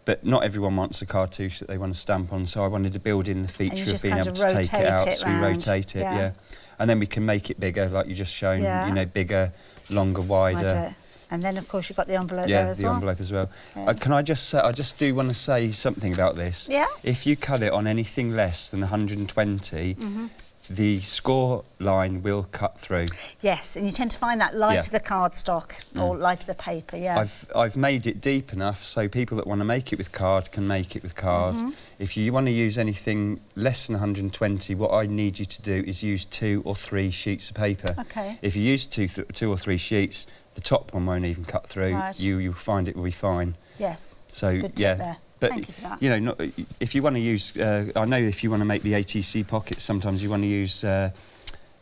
But not everyone wants a cartouche that they want to stamp on, so I wanted to build in the feature of being able to take it out, so we rotate it, yeah. And then we can make it bigger, like you just shown, you know, bigger, longer, wider. And then, of course, you've got the envelope there as well. Yeah, the envelope as well. Yeah. Can I just say, I just do want to say something about this. Yeah. If you cut it on anything less than 120, the score line will cut through. Yes, and you tend to find that light of the cardstock or light of the paper, I've made it deep enough so people that want to make it with card can make it with card. If you want to use anything less than 120, what I need you to do is use 2 or 3 sheets of paper. Okay. If you use 2 or 3 sheets, the top one won't even cut through. Right. You'll find it will be fine. Yes. So good tip there. But thank you for that. You know, if you want to use, I know if you want to make the ATC pockets, sometimes you want to use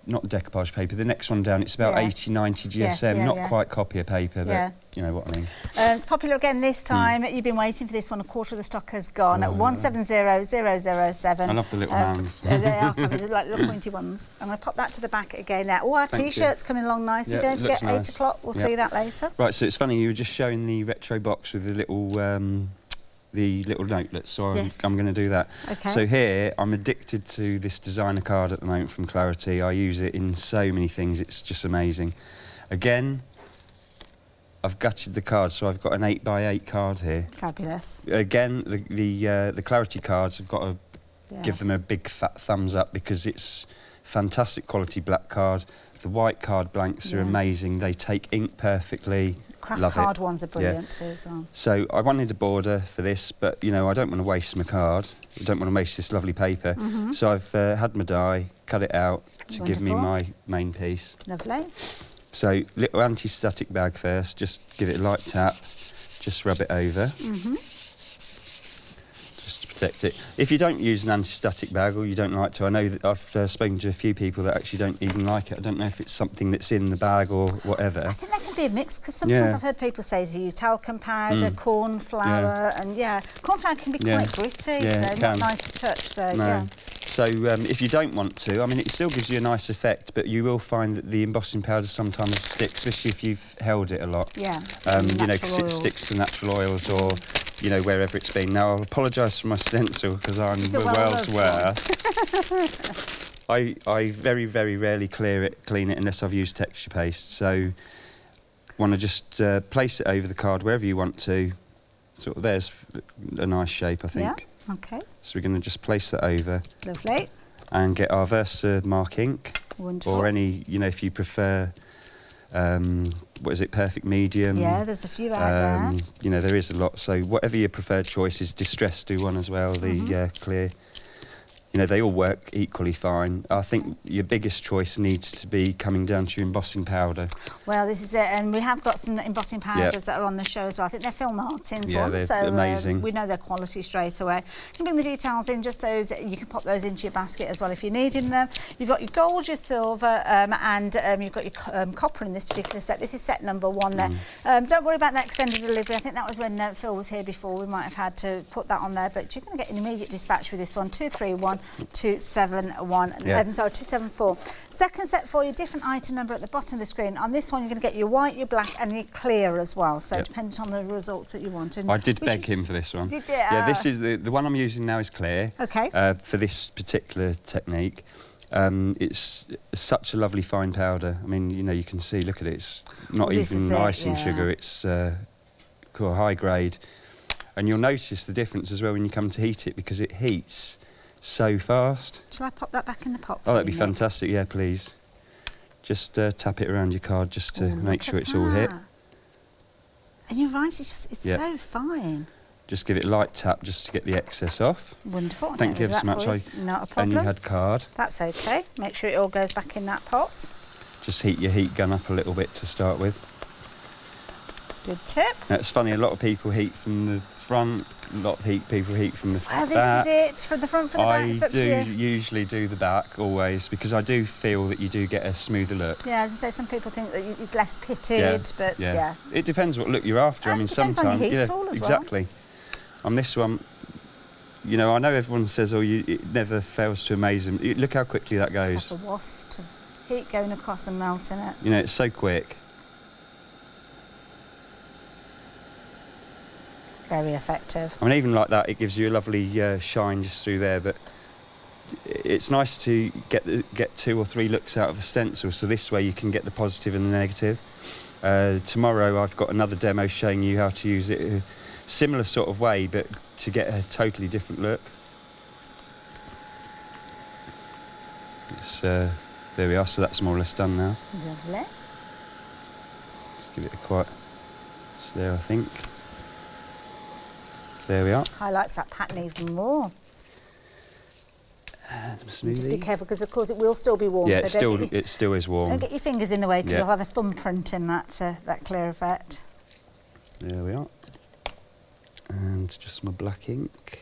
not decoupage paper. The next one down, it's about 80, 90 GSM, not quite copier paper, but you know what I mean. It's popular again this time. You've been waiting for this one. A quarter of the stock has gone. At 170007. I love the little hands. They are fabulous, like little pointy ones. I'm going to pop that to the back again there. Oh, our T-shirt's coming along nicely. Don't forget, nice. 8 o'clock. We'll see that later. Right, so it's funny, you were just showing the retro box with the little notelets, so I'm going to do that. Okay. So here, I'm addicted to this designer card at the moment from Clarity. I use it in so many things, it's just amazing. Again, I've gutted the card, so I've got an 8x8 card here. Fabulous. Again, the Clarity cards, I've got to give them a big fat thumbs up because it's fantastic quality black card. The white card blanks are amazing. They take ink perfectly. Craft card ones are brilliant too as well. So I wanted a border for this, but you know, I don't want to waste my card. I don't want to waste this lovely paper. So I've had my die, cut it out to give me my main piece. Lovely. So little anti-static bag first, just give it a light tap, just rub it over. Just to protect it. If you don't use an anti-static bag or you don't like to, I know that I've spoken to a few people that actually don't even like it. I don't know if it's something that's in the bag or whatever. I think that can be a mix, because sometimes I've heard people say to use talcum powder, corn flour, and corn flour can be quite gritty, so not nice to touch. So So if you don't want to, I mean, it still gives you a nice effect, but you will find that the embossing powder sometimes sticks, especially if you've held it a lot. You know, because it sticks to natural oils or, you know, wherever it's been. Now, I'll apologise for my stencil because I'm the world's worst. I very, very rarely clean it unless I've used texture paste. So want to just place it over the card wherever you want to. Sort of, there's a nice shape, I think. Yeah, okay. So we're going to just place that over. Lovely. And get our Versa mark ink. Wonderful. Or any, you know, if you prefer, what is it, perfect medium. Yeah, there's a few out there. You know, there is a lot. So whatever your preferred choice is, Distress do one as well, the clear. You know, they all work equally fine. I think your biggest choice needs to be coming down to your embossing powder. Well, this is it, and we have got some embossing powders that are on the show as well. I think they're Phil Martin's ones, they're so amazing. We know their quality straight away. You can bring the details in just so that you can pop those into your basket as well if you're needing them. You've got your gold, your silver, and you've got your copper in this particular set. This is set number 1 there. Don't worry about that extended delivery. I think that was when Phil was here before. We might have had to put that on there, but you're going to get an immediate dispatch with this one. 231 271 274. Second set for you, different item number at the bottom of the screen. On this one, you're going to get your white, your black, and your clear as well. So depending on the results that you want. And I did beg him for this one. Did you? Yeah, this is the one I'm using now is clear. Okay. For this particular technique, it's such a lovely fine powder. I mean, you know, you can see. Look at it. It's not even icing sugar. It's high grade, and you'll notice the difference as well when you come to heat it because it heats so fast. Shall I pop that back in the pot for that'd be Nick? fantastic. Yeah, please. Just tap it around your card just to make sure it's all hit. And you're right, it's so fine. Just give it a light tap just to get the excess off. Wonderful. Thank you ever so much. Not a problem. And you had card. That's okay. Make sure it all goes back in that pot. Just heat your heat gun up a little bit to start with. Good tip. Now, it's funny, a lot of people heat from the front, a lot of people heat from the back. Well, this is it, from the front, from the back. It's up to you. Usually do the back, always, because I do feel that you do get a smoother look. Yeah, as I say, some people think that it's less pitted, but yeah. It depends what look you're after. I mean, depends sometimes, on your heat tool as exactly. On this one, you know, I know everyone says, it never fails to amaze them. Look how quickly that goes. It's like a waft of heat going across and melting it. You know, it's so quick. Very effective. I mean, even like that, it gives you a lovely shine just through there, but it's nice to get 2 or 3 looks out of a stencil, so this way you can get the positive and the negative. Tomorrow I've got another demo showing you how to use it a similar sort of way, but to get a totally different look. It's, there we are, so that's more or less done now. Lovely. Just give it a quiet, it's there I think. There we are. Highlights that pattern even more. And just be careful because of course it will still be warm. Yeah, so it still is warm. Don't get your fingers in the way because you'll have a thumbprint in that clear effect. There we are. And just my black ink.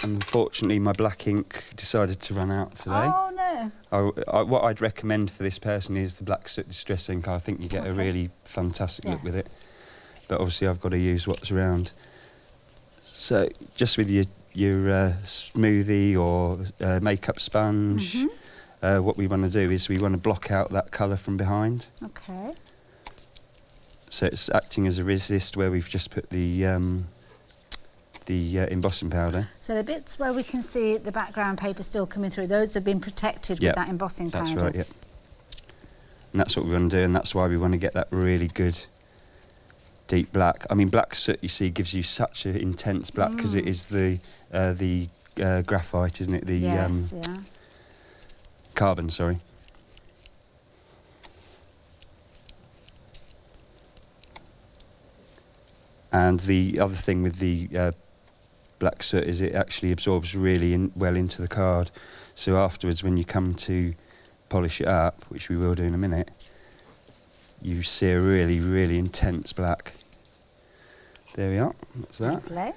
Unfortunately, my black ink decided to run out today. Oh no! What I'd recommend for this person is the Black Soot Distress ink. I think you get a really fantastic look with it. But obviously I've got to use what's around. So just with your smoothie or makeup sponge, what we want to do is we want to block out that colour from behind. Okay. So it's acting as a resist where we've just put the embossing powder. So the bits where we can see the background paper still coming through, those have been protected with that embossing powder. That's right, yeah. And that's what we want to do, and that's why we want to get that really good deep black. I mean, black soot, you see, gives you such an intense black because it is the graphite, isn't it? The carbon, sorry. And the other thing with the black soot is it actually absorbs really well into the card. So afterwards, when you come to polish it up, which we will do in a minute, you see a really, really intense black. There we are, that's that. Lovely.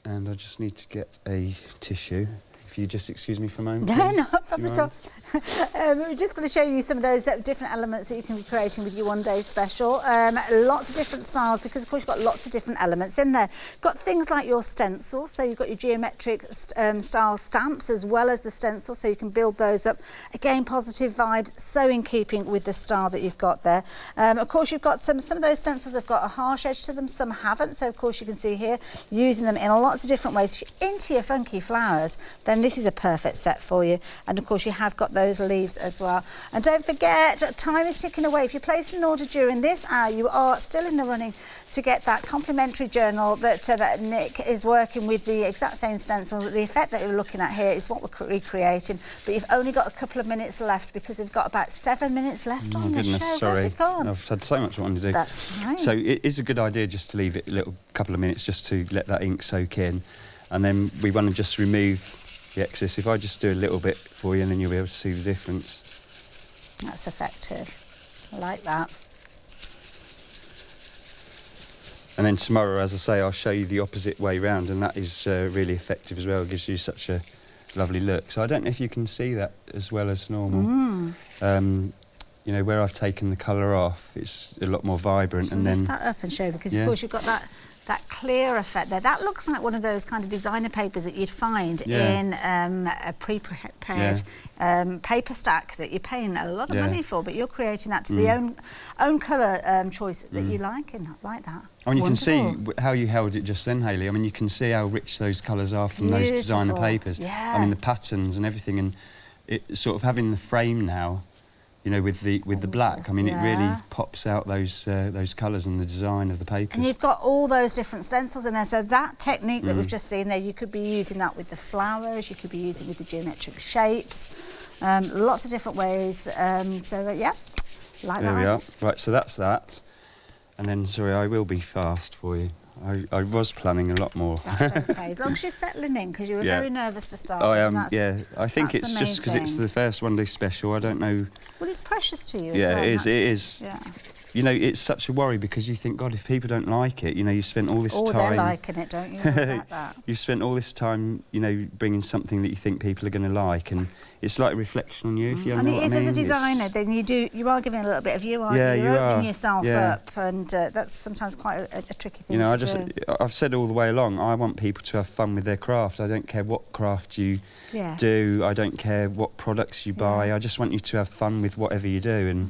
And I just need to get a tissue. If you just excuse me for a moment. No, please. no problem at all. We're just going to show you some of those different elements that you can be creating with your one-day special. Lots of different styles, because of course you've got lots of different elements in there. Got things like your stencils, so you've got your geometric style stamps as well as the stencils, so you can build those up. Again, positive vibes, so in keeping with the style that you've got there. Of course, you've got some of those stencils have got a harsh edge to them, some haven't. So of course you can see here, using them in lots of different ways. If you're into your funky flowers, then this is a perfect set for you. And of course you have got those leaves as well. And don't forget, time is ticking away. If you place an order during this hour, you are still in the running to get that complimentary journal that Nick is working with, the exact same stencil. The effect that you're looking at here is what we're recreating, but you've only got a couple of minutes left, because we've got about 7 minutes left on the show. Sorry. Where's it gone? I've had so much I want to do. That's fine. So it is a good idea just to leave it a little couple of minutes just to let that ink soak in, and then we want to just remove the excess. If I just do a little bit for you, and then you'll be able to see the difference. That's effective. I like that. And then tomorrow, as I say, I'll show you the opposite way round, and that is really effective as well. It gives you such a lovely look. So I don't know if you can see that as well as normal. You know, where I've taken the colour off, it's a lot more vibrant. So and lift then that up and show, because of course you've got that clear effect there. That looks like one of those kind of designer papers that you'd find in a pre-prepared paper stack that you're paying a lot of money for, but you're creating that to the own colour choice that you like, and I like that. I mean, you can see how you held it just then, Hayley. I mean, you can see how rich those colours are from those designer papers. Yeah. I mean, the patterns and everything, and it sort of having the frame now, you know, with the black. I mean, it really pops out those colours and the design of the papers. And you've got all those different stencils in there. So that technique that we've just seen there, you could be using that with the flowers. You could be using it with the geometric shapes. Lots of different ways. Yeah, like there that. There we are. Right, so that's that. And then, sorry, I will be fast for you. I was planning a lot more. That's okay, as long as you're settling in, because you were very nervous to start. I am, I think it's just because it's the first one-day special. I don't know. Well, it's precious to you as well. Yeah, it is. Yeah. You know, it's such a worry, because you think, God, if people don't like it, you know, you've spent all this time... they're liking it, don't you? Like that. You've spent all this time, you know, bringing something that you think people are going to like, and it's like a reflection on you, if you know what I mean. And it is, as a designer, then you are giving a little bit of you, aren't you? You're opening yourself up, and that's sometimes quite a tricky thing to do. I've said all the way along, I want people to have fun with their craft. I don't care what craft you do, I don't care what products you buy, I just want you to have fun with whatever you do. And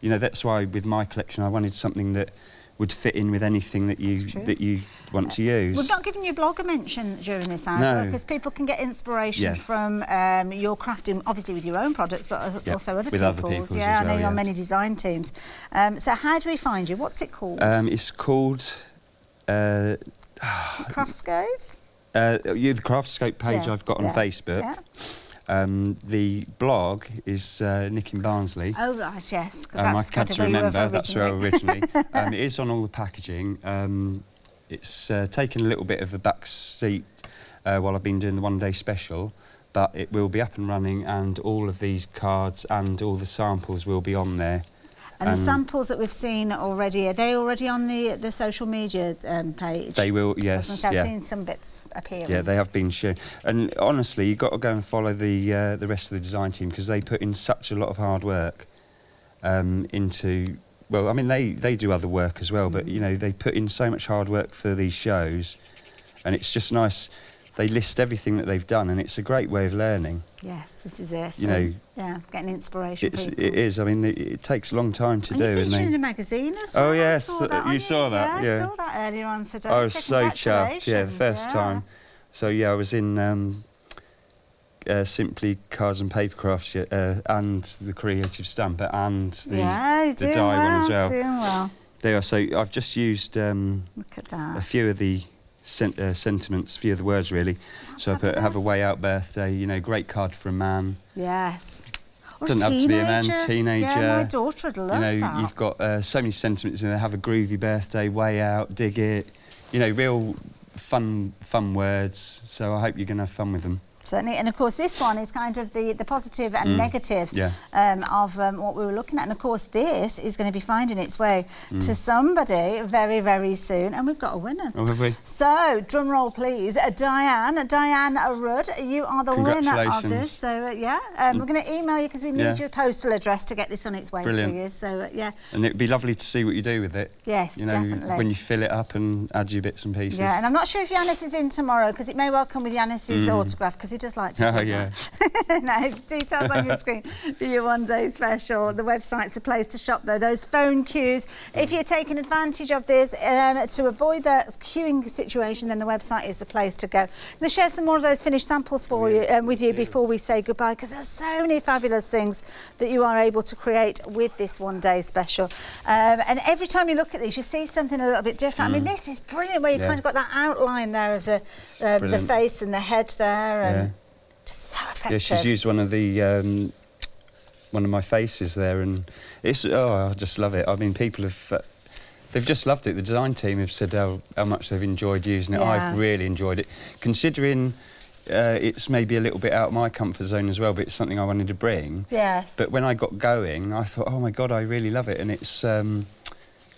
you know, that's why with my collection I wanted something that would fit in with anything that you want to use. We've not given you a blogger mention during this hour, because people can get inspiration from your crafting, obviously with your own products, but also other people's. I know you're on many design teams. So how do we find you? What's it called? It's called Craftascope? The Craftascope page I've got on Facebook. Yeah. The blog is Nick in Barnsley. Oh right, yes. I had to remember, that's where originally. It is on all the packaging. It's taken a little bit of a back seat while I've been doing the one-day special, but it will be up and running, and all of these cards and all the samples will be on there. And the samples that we've seen already, are they already on the social media page? They will, yes. I've seen some bits appearing. Yeah, they have been shared. And honestly, you've got to go and follow the rest of the design team, because they put in such a lot of hard work into... Well, I mean, they do other work as well, but, you know, they put in so much hard work for these shows, and it's just nice. They list everything that they've done, and it's a great way of learning. Yes, this is it. You know, getting inspiration. It is. I mean, it takes a long time to do. You're featured in a magazine as well. Oh yes, you saw that. Yeah, I saw that earlier on today. I was so chuffed. Yeah, the first time. So I was in Simply Cards and Paper Crafts, and the Creative Stamper, and the die one as well. Doing well. There are. So I've just used look at that. A few of the sentiments, few of the words really. So I put "Have a way out birthday." You know, great card for a man. Yes. Doesn't have to be a man, teenager. Yeah, my daughter would love that. You've got so many sentiments in there. Have a groovy birthday, way out, dig it. Real fun words. So I hope you're going to have fun with them. Certainly, and of course this one is kind of the positive and negative of what we were looking at, and of course this is going to be finding its way to somebody very, very soon, and we've got a winner. Oh, have we? So, drum roll please, Diane Rudd, you are the winner of this. So we're going to email you because we need your postal address to get this on its way to you. So and it'd be lovely to see what you do with it. Yes, definitely. When you fill it up and add your bits and pieces. Yeah, and I'm not sure if Yanis is in tomorrow because it may well come with Yanis's autograph because he does like to do that. Now, details on your screen for your one-day special. The website's the place to shop, though. Those phone queues, if you're taking advantage of this to avoid the queuing situation, then the website is the place to go. I'm going to share some more of those finished samples for you with you before we say goodbye, because there's so many fabulous things that you are able to create with this one-day special. And every time you look at these, you see something a little bit different. I mean, this is brilliant, where you've kind of got that outline there of the face and the head there. And just so effective. Yeah, she's used one of my faces there, and it's I just love it. I mean, people have they've just loved it. The design team have said how much they've enjoyed using it. I've really enjoyed it, considering it's maybe a little bit out of my comfort zone as well, but it's something I wanted to bring. Yes. But when I got going, I thought, oh my God, I really love it, and it's.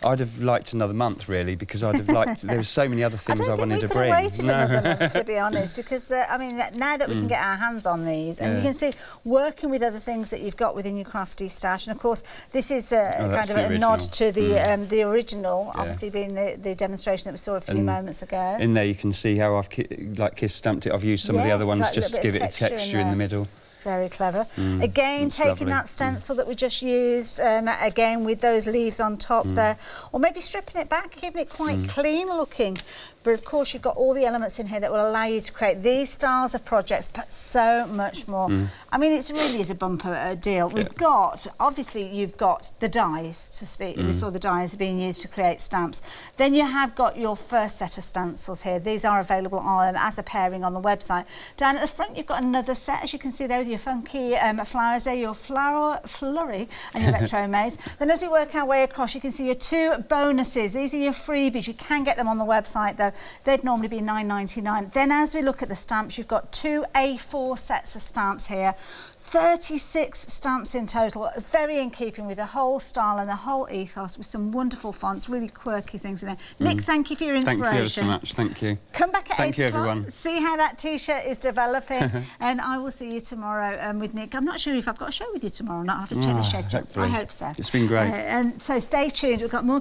I'd have liked another month, really, because I'd have liked. There were so many other things I wanted to bring. I don't think we could have waited another month, to be honest, because I mean, now that we can get our hands on these, and you can see working with other things that you've got within your crafty stash, and of course, this is kind of a nod to the original, obviously being the demonstration that we saw a few moments ago. In there, you can see how I've kiss stamped it. I've used some of the other ones just to give it a texture in the middle. Very clever. Again, taking lovely. That stencil that we just used, again with those leaves on top there, or maybe stripping it back, keeping it quite clean looking. But of course, you've got all the elements in here that will allow you to create these styles of projects, but so much more. I mean, it really is a bumper deal. We've got, obviously, you've got the dies to speak. We saw the dies being used to create stamps. Then you have got your first set of stencils here. These are available as a pairing on the website. Down at the front, you've got another set, as you can see there, with your funky flowers there, your flurry and your retro maze. Then as we work our way across, you can see your two bonuses. These are your freebies. You can get them on the website, though. They'd normally be $9.99. Then as we look at the stamps, you've got two A4 sets of stamps here. 36 stamps in total, very in keeping with the whole style and the whole ethos, with some wonderful fonts, really quirky things in there. Nick, thank you for your inspiration. Thank you so much, thank you. Come back at 8 o'clock, everyone. See how that t-shirt is developing, and I will see you tomorrow with Nick. I'm not sure if I've got a show with you tomorrow or not. I'll have to check the schedule. Hopefully. I hope so. It's been great. And so stay tuned, we've got more